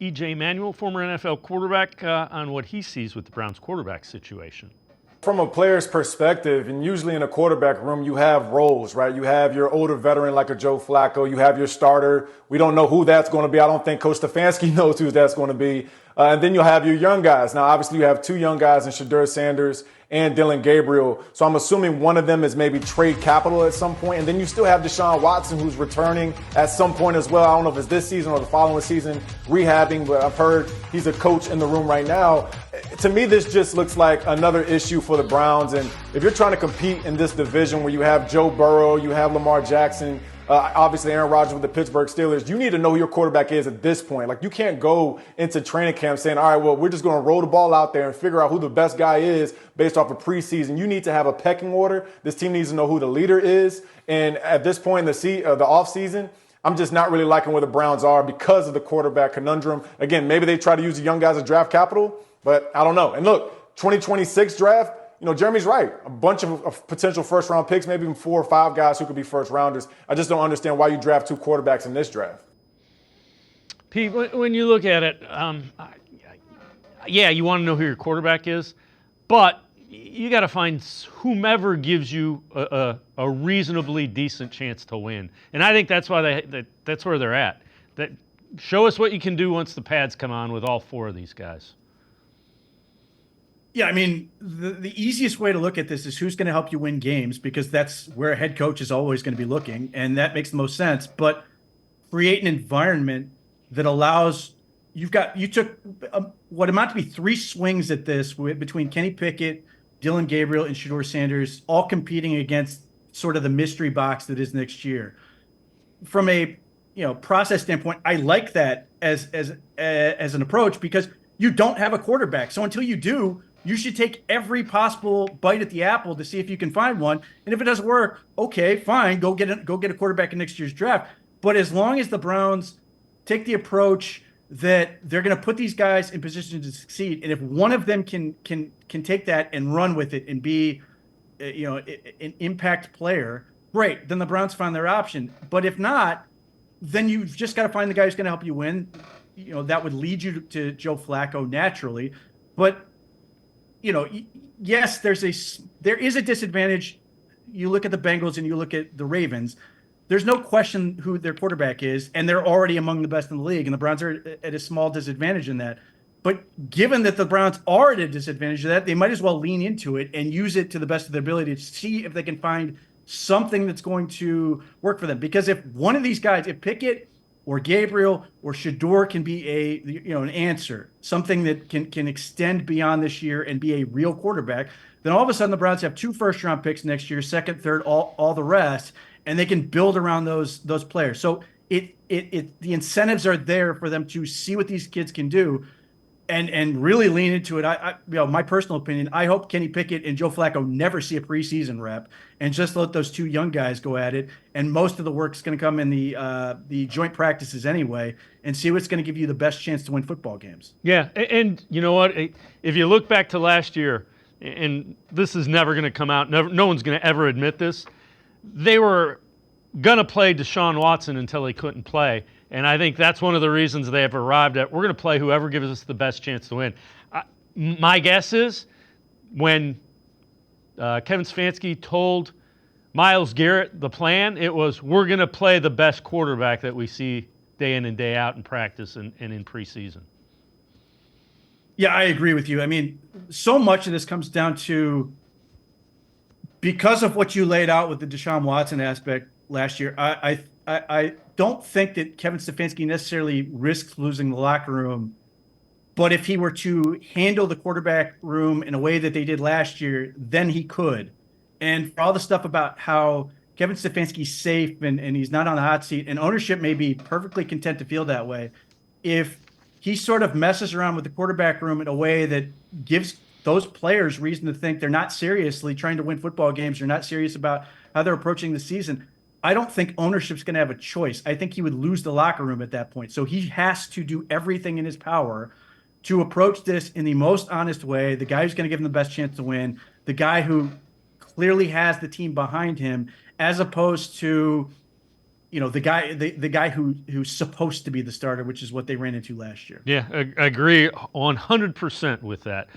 E.J. Manuel, former NFL quarterback, on what he sees with the Browns quarterback situation. From a player's perspective, and usually in a quarterback room, you have roles, right? You have your older veteran like a Joe Flacco. You have your starter. We don't know who that's going to be. I don't think Coach Stefanski knows who that's going to be. And then you'll have your young guys. Now, obviously, you have two young guys in Shedeur Sanders and Dylan Gabriel. So I'm assuming one of them is maybe trade capital at some point. And then you still have Deshaun Watson, who's returning at some point as well. I don't know if it's this season or the following season, rehabbing, but I've heard he's a coach in the room right now. To me, this just looks like another issue for the Browns. And if you're trying to compete in this division where you have Joe Burrow, you have Lamar Jackson, obviously Aaron Rodgers with the Pittsburgh Steelers, you need to know who your quarterback is at this point. Like, you can't go into training camp saying, all right, well, we're just going to roll the ball out there and figure out who the best guy is based off of preseason. You need to have a pecking order. This team needs to know who the leader is. And at this point in the offseason, I'm just not really liking where the Browns are because of the quarterback conundrum. Again, maybe they try to use the young guys as draft capital, but I don't know. And look, 2026 draft, Jeremy's right. A bunch of potential first-round picks, maybe even 4 or 5 guys who could be first-rounders. I just don't understand why you draft 2 quarterbacks in this draft. Pete, when you look at it, yeah, you want to know who your quarterback is, but you got to find whomever gives you a reasonably decent chance to win. And I think that's why that's where they're at. That show us what you can do once the pads come on with all 4 of these guys. Yeah, I mean, the easiest way to look at this is who's going to help you win games, because that's where a head coach is always going to be looking, and that makes the most sense. But create an environment that allows you took what amount to be 3 swings at this between Kenny Pickett, Dylan Gabriel, and Shedeur Sanders, all competing against sort of the mystery box that is next year. From a process standpoint, I like that as an approach, because you don't have a quarterback. So until you do, you should take every possible bite at the apple to see if you can find one. And if it doesn't work, okay, fine, go get a quarterback in next year's draft. But as long as the Browns take the approach that they're going to put these guys in position to succeed, and if one of them can take that and run with it and be an impact player, great, then the Browns find their option. But if not, then you've just got to find the guy who's going to help you win. That would lead you to Joe Flacco naturally. But yes, there is a disadvantage. You look at the Bengals and you look at the Ravens. There's no question who their quarterback is, and they're already among the best in the league, and the Browns are at a small disadvantage in that. But given that the Browns are at a disadvantage of that, they might as well lean into it and use it to the best of their ability to see if they can find something that's going to work for them. Because if one of these guys, if Pickett or Gabriel or Shedeur can be an answer, something that can extend beyond this year and be a real quarterback, then all of a sudden the Browns have 2 first-round picks next year, second, third, all the rest, and they can build around those players. So the incentives are there for them to see what these kids can do and really lean into it. My personal opinion, I hope Kenny Pickett and Joe Flacco never see a preseason rep and just let those 2 young guys go at it. And most of the work's going to come in the joint practices anyway, and see what's going to give you the best chance to win football games. Yeah, and you know what? If you look back to last year, and this is never going to come out, no one's going to ever admit this, they were going to play Deshaun Watson until he couldn't play. And I think that's one of the reasons they have arrived at, we're going to play whoever gives us the best chance to win. My guess is when Kevin Stefanski told Myles Garrett the plan, it was, we're going to play the best quarterback that we see day in and day out in practice and in preseason. Yeah, I agree with you. I mean, so much of this comes down to, because of what you laid out with the Deshaun Watson aspect last year, I don't think that Kevin Stefanski necessarily risks losing the locker room. But if he were to handle the quarterback room in a way that they did last year, then he could. And for all the stuff about how Kevin Stefanski's safe and he's not on the hot seat, and ownership may be perfectly content to feel that way, if he sort of messes around with the quarterback room in a way that gives those players reason to think they're not seriously trying to win football games, they're not serious about how they're approaching the season, I don't think ownership's going to have a choice. I think he would lose the locker room at that point. So he has to do everything in his power to approach this in the most honest way, the guy who's going to give him the best chance to win, the guy who clearly has the team behind him, as opposed to the guy who's supposed to be the starter, which is what they ran into last year. Yeah, I agree 100% with that.